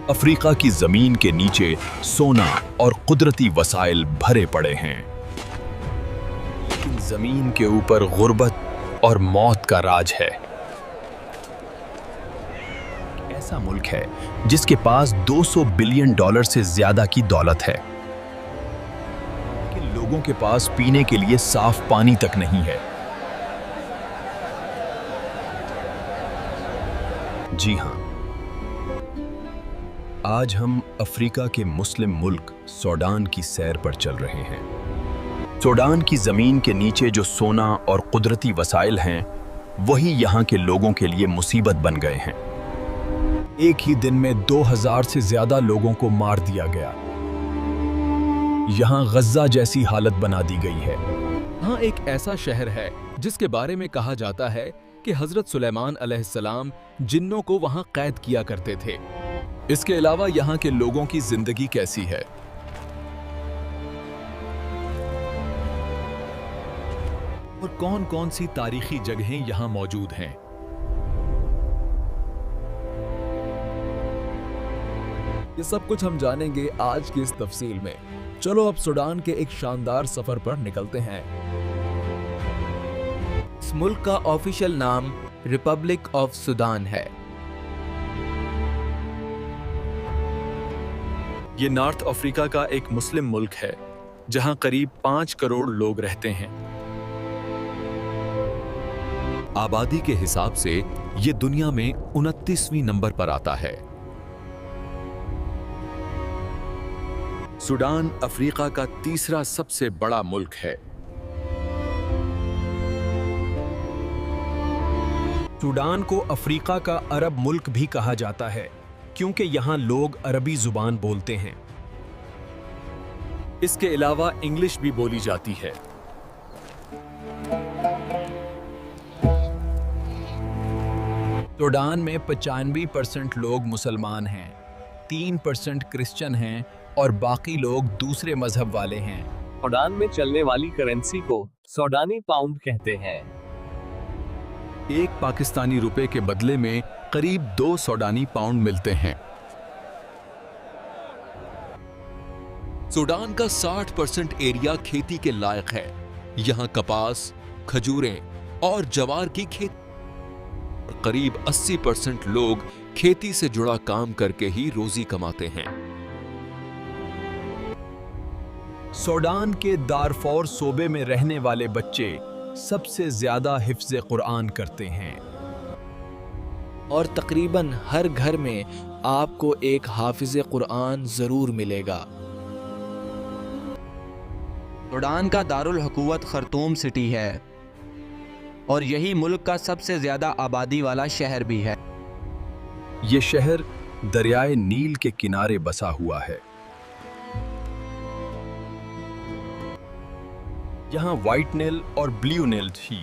Africa की जमीन के नीचे सोना और कुदरती वसाइल भरे पड़े हैं, लेकिन जमीन के ऊपर गुर्बत और मौत का राज है। ऐसा मुल्क है जिसके पास $200 बिलियन से ज्यादा की दौलत है, लेकिन लोगों के पास पीने के लिए साफ पानी तक नहीं है। जी हां, आज हम अफ्रीका के मुस्लिम मुल्क सूडान की सैर पर चल रहे हैं। सूडान की जमीन के नीचे जो सोना और कुदरती वसाइल हैं, वही यहाँ के लोगों के लिए मुसीबत बन गए हैं। एक ही दिन में 2000 से ज्यादा लोगों को मार दिया गया। यहाँ गज्जा जैसी हालत बना दी गई है। यहाँ एक ऐसा शहर है जिसके बारे में कहा जाता है कि हजरत सुलेमान अलैहिस्सलाम जिन्नों को वहाँ कैद किया करते थे। इसके अलावा यहाँ के लोगों की जिंदगी कैसी है? और कौन-कौन सी तारीखी जगहें यहाँ मौजूद हैं? ये सब कुछ हम जानेंगे आज की इस तफसील में। चलो अब सूडान के एक शानदार सफर पर निकलते हैं। इस मुल्क का ऑफिशियल नाम रिपब्लिक ऑफ सूडान है। ये नॉर्थ अफ्रीका का एक मुस्लिम मुल्क है जहां करीब 5 करोड़ लोग रहते हैं। आबादी के हिसाब से ये दुनिया में 29वीं नंबर पर आता है। सूडान अफ्रीका का तीसरा सबसे बड़ा मुल्क है। सूडान को अफ्रीका का अरब मुल्क भी कहा जाता है, क्योंकि यहाँ लोग अरबी जुबान बोलते हैं। इसके अलावा इंग्लिश भी बोली जाती है। सूडान में 95% लोग मुसलमान हैं, 3% क्रिश्चियन हैं और बाकी लोग दूसरे मजहब वाले हैं। सूडान में चलने वाली करेंसी को सूडानी पाउंड कहते हैं। एक पाकिस्तानी रुपए के बदले में करीब 2 सूडानी पाउंड मिलते हैं। सूडान का 60% एरिया खेती के लायक है। यहाँ कपास, खजूरें और जवार की खेती। करीब 80% लोग खेती से जुड़ा काम करके ही रोजी कमाते हैं। सूडान के दारफौर सूबे में रहने वाले बच्चे सबसे ज्यादा हिफ्ज़ कुरान करते हैं, और तकरीबन हर घर में आपको एक हाफिज़ कुरान जरूर मिलेगा। सूडान का दारुल हुकूमत खर्तूम सिटी है और यही मुल्क का सबसे ज्यादा आबादी वाला शहर भी है। ये शहर दरियाए नील के किनारे बसा हुआ है। यहाँ व्हाइट नील और ब्लू नील ही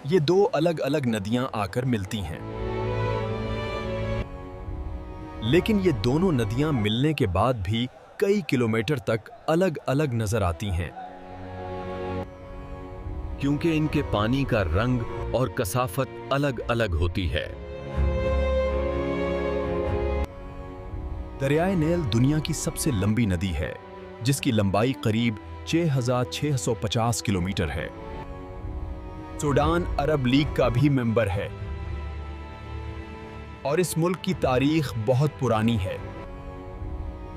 ये 2 अलग अलग नदियां आकर मिलती हैं। लेकिन ये दोनों नदियां मिलने के बाद भी कई किलोमीटर तक अलग अलग नजर आती हैं, क्योंकि इनके पानी का रंग और कसाफत अलग अलग होती है। दरियाए नील दुनिया की सबसे लंबी नदी है, जिसकी लंबाई करीब 6650 किलोमीटर है। सूडान अरब लीग का भी मेंबर है और इस मुल्क की तारीख बहुत पुरानी है।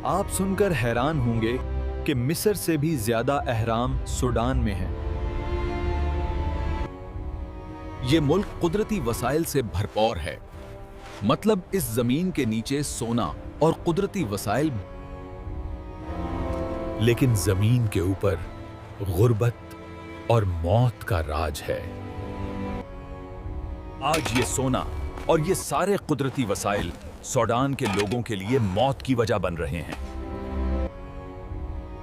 आप सुनकर हैरान होंगे कि मिस्र से भी ज्यादा अहराम सूडान में है। ये मुल्क कुदरती वसाइल से भरपूर है। मतलब इस जमीन के नीचे सोना और कुदरती वसाइल, लेकिन जमीन के ऊपर गुर्बत और मौत का राज है। आज ये सोना और ये सारे कुदरती वसाइल सूडान के लोगों के लिए मौत की वजह बन रहे हैं।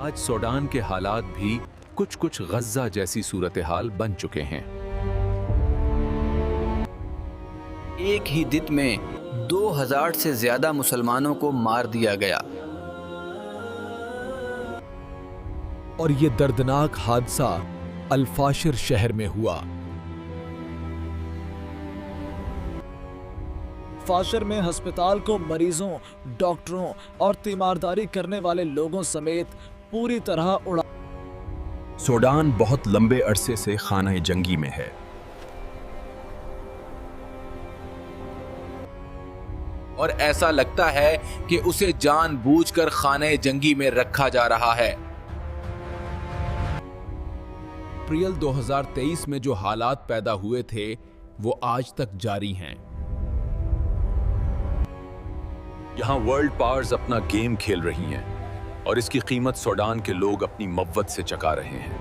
आज सूडान के हालात भी कुछ कुछ गज्जा जैसी सूरत हाल बन चुके हैं। एक ही दिन में 2000 से ज्यादा मुसलमानों को मार दिया गया। और ये दर्दनाक हादसा अल-फाशिर शहर में हुआ। फाशर में हस्पताल को मरीजों, डॉक्टरों और तीमारदारी करने वाले लोगों समेत पूरी तरह उड़ा। सूडान बहुत लंबे अरसे से खाना जंगी में है और ऐसा लगता है कि उसे जानबूझकर खाने जंगी में रखा जा रहा है। अप्रैल 2023 में जो हालात पैदा हुए थे वो आज तक जारी हैं। यहाँ वर्ल्ड पावर्स अपना गेम खेल रही हैं और इसकी कीमत सूडान के लोग अपनी मव्वत से चुका रहे हैं।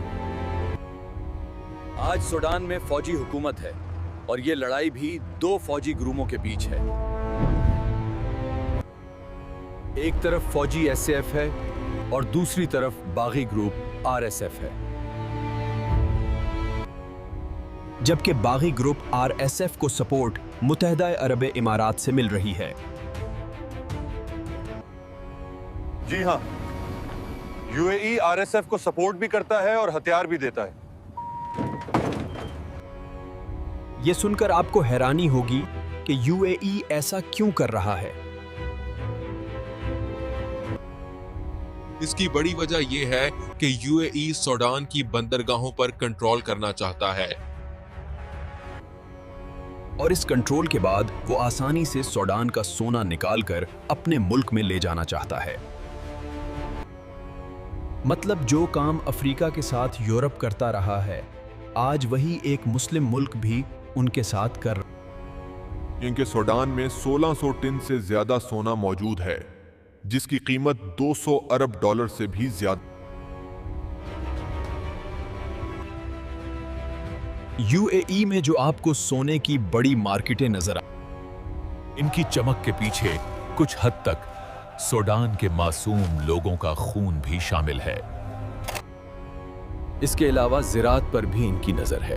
आज सूडान में फौजी हुकूमत है और ये लड़ाई भी दो फौजी ग्रुपों के बीच है। एक तरफ फौजी एसएएफ है और दूसरी तरफ बागी ग्रुप आरएसएफ है। जबकि बागी ग्रुप आरएसएफ को सपोर्ट मुत्तहिदा अरब इमारात से मिल रही है। जी हाँ, यूएई आरएसएफ को सपोर्ट भी करता है और हथियार भी देता है। ये सुनकर आपको हैरानी होगी कि यूएई ऐसा क्यों कर रहा है। इसकी बड़ी वजह यह है कि यूएई सूडान की बंदरगाहों पर कंट्रोल करना चाहता है और इस कंट्रोल के बाद वो आसानी से सूडान का सोना निकालकर अपने मुल्क में ले जाना चाहता है। मतलब जो काम अफ्रीका के साथ यूरोप करता रहा है, आज वही एक मुस्लिम मुल्क भी उनके साथ कर रहा है। क्योंकि सूडान में 1600 टन से ज्यादा सोना मौजूद है, जिसकी कीमत 200 अरब डॉलर से भी ज्यादा। यूएई में जो आपको सोने की बड़ी मार्केटें नजर आ, इनकी चमक के पीछे कुछ हद तक सूडान के मासूम लोगों का खून भी शामिल है। इसके अलावा ज़राअत पर भी इनकी नजर है।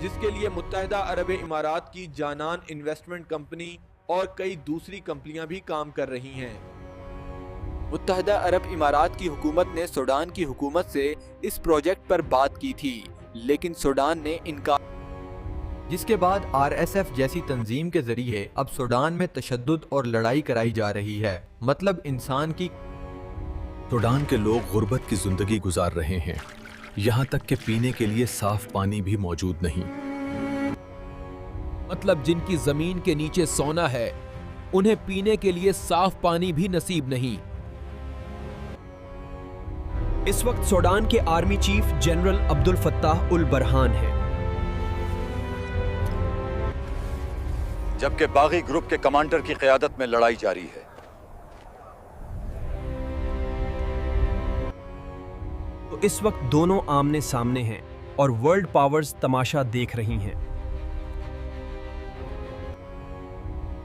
जिसके लिए मुत्तहिदा अरब इमारात की जानान इन्वेस्टमेंट कंपनी और कई दूसरी कंपनियां भी काम कर रही हैं। मुत्तहिदा अरब इमारात की हुकूमत ने सूडान की हुकूमत से इस प्रोजेक्ट पर बात की थी, लेकिन सूडान ने इनकार। जिसके बाद आरएसएफ जैसी तंजीम के जरिए अब सूडान में तशद्दुद और लड़ाई कराई जा रही है। मतलब इंसान की। सूडान के लोग गुर्बत की जिंदगी गुजार रहे हैं, यहाँ तक कि पीने के लिए साफ पानी भी मौजूद नहीं। मतलब जिनकी जमीन के नीचे सोना है, उन्हें पीने के लिए साफ पानी भी नसीब नहीं। इस वक्त सूडान के army chief general Abdel Fattah al Burhan हैं, जबकि बागी ग्रुप के कमांडर की क़यादत में लड़ाई जारी है। तो इस वक्त दोनों आमने सामने हैं और वर्ल्ड पावर्स तमाशा देख रही हैं।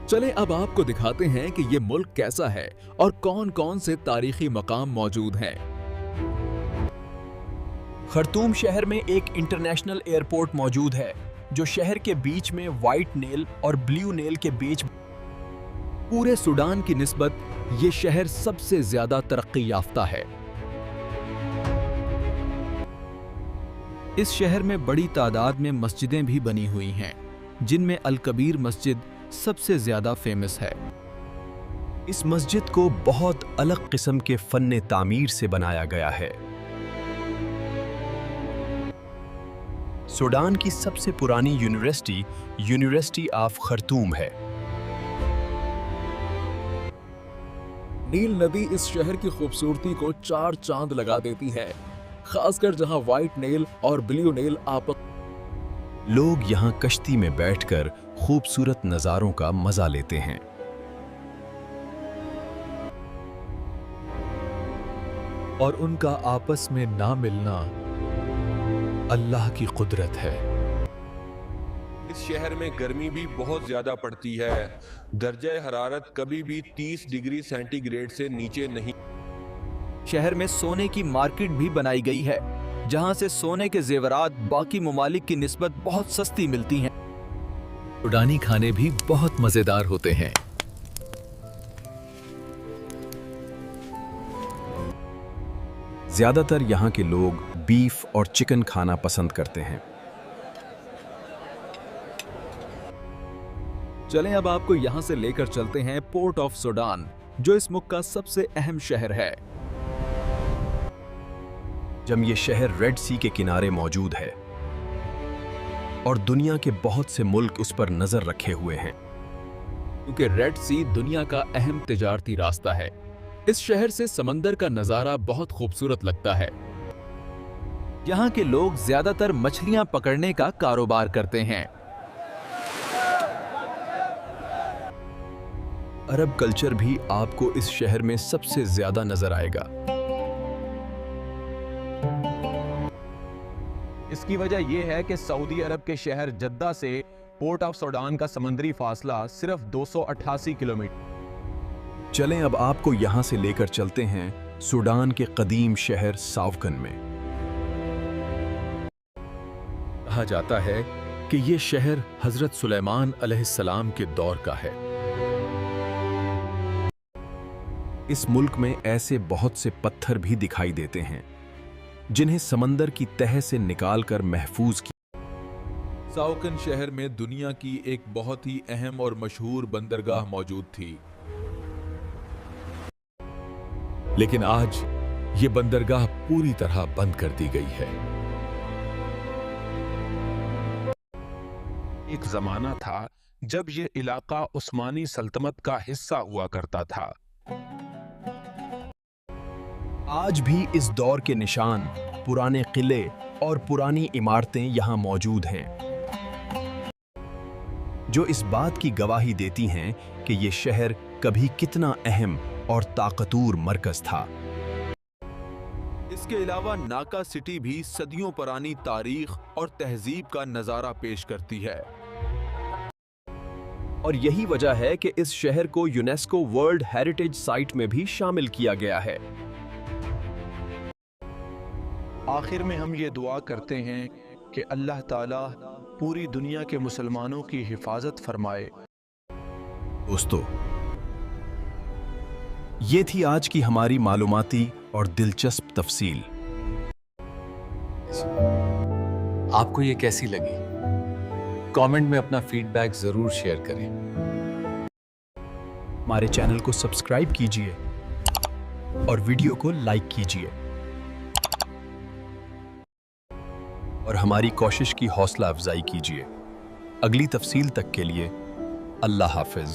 चले अब आपको दिखाते हैं कि ये मुल्क कैसा है और कौन कौन से तारीखी मकाम मौजूद हैं। खर्तूम शहर में एक इंटरनेशनल एयरपोर्ट मौजूद है, जो शहर के बीच में व्हाइट नेल और ब्लू नेल के बीच। पूरे सूडान की निस्बत ये शहर सबसे ज्यादा तरक्की याफ्ता है। इस शहर में बड़ी तादाद में मस्जिदें भी बनी हुई हैं, जिनमें अल कबीर मस्जिद सबसे ज्यादा फेमस है। इस मस्जिद को बहुत अलग किस्म के फन्ने तामीर से बनाया गया है। सूडान की सबसे पुरानी यूनिवर्सिटी यूनिवर्सिटी ऑफ खर्तूम है। नील नदी इस शहर की खूबसूरती को चार चांद लगा देती है, खासकर जहां व्हाइट नेल और ब्लू नेल आपस। लोग यहां कश्ती में बैठकर खूबसूरत नजारों का मजा लेते हैं। और उनका आपस में ना मिलना अल्लाह की कुदरत है। इस शहर में गर्मी भी बहुत ज्यादा पड़ती है। दर्जे हरारत कभी भी 30 डिग्री सेंटीग्रेड से नीचे नहीं। शहर में सोने की मार्केट भी बनाई गई है, जहां से सोने के जेवरात बाकी ममालिक की निस्बत बहुत सस्ती मिलती हैं। सूडानी खाने भी बहुत मजेदार होते हैं। ज्यादातर यहाँ के लोग बीफ और चिकन खाना पसंद करते हैं, चलें अब आपको यहाँ से लेकर चलते हैं पोर्ट ऑफ सूडान, जो इस मुल्क का सबसे अहम शहर है। जब ये शहर रेड सी के किनारे मौजूद है और दुनिया के बहुत से मुल्क उस पर नजर रखे हुए हैं, क्योंकि रेड सी दुनिया का अहम तिजारती रास्ता है। इस शहर से समंदर का नजारा बहुत खूबसूरत लगता है। यहाँ के लोग ज्यादातर मछलियां पकड़ने का कारोबार करते हैं। अरब कल्चर भी आपको इस शहर में सबसे ज्यादा नजर आएगा। इसकी वजह यह है कि सऊदी अरब के शहर जद्दा से पोर्ट ऑफ सूडान का समंदरी फासला सिर्फ 288 किलोमीटर। चलें अब आपको यहां से लेकर चलते हैं सूडान के कदीम शहर सावकन में। कहा जाता है कि ये शहर हजरत सुलेमान अलैहिस्सलाम के दौर का है। इस मुल्क में ऐसे बहुत से पत्थर भी दिखाई देते हैं जिन्हें समंदर की तह से निकालकर महफूज किया। सावकन शहर में दुनिया की एक बहुत ही अहम और मशहूर बंदरगाह मौजूद थी, लेकिन आज ये बंदरगाह पूरी तरह बंद कर दी गई है। एक जमाना था जब ये इलाका उस्मानी सल्तनत का हिस्सा हुआ करता था। आज भी इस दौर के निशान, पुराने किले और पुरानी इमारतें यहां मौजूद हैं, जो इस बात की गवाही देती हैं कि ये शहर कभी कितना अहम और ताकतवर मरकज था। इसके अलावा नाका सिटी भी सदियों पुरानी तारीख और तहजीब का नजारा पेश करती है। और यही वजह है कि इस शहर को यूनेस्को वर्ल्ड हेरिटेज साइट में भी शामिल किया गया है। आखिर में हम ये दुआ करते हैं कि अल्लाह ताला पूरी दुनिया के मुसलमानों की हिफाजत फरमाए। दोस्तों, ये थी आज की हमारी मालूमाती और दिलचस्प तफसील। आपको ये कैसी लगी? कमेंट में अपना फीडबैक जरूर शेयर करें। हमारे चैनल को सब्सक्राइब कीजिए और वीडियो को लाइक कीजिए और हमारी कोशिश की हौसला अफजाई कीजिए। अगली तफसील तक के लिए अल्लाह हाफिज।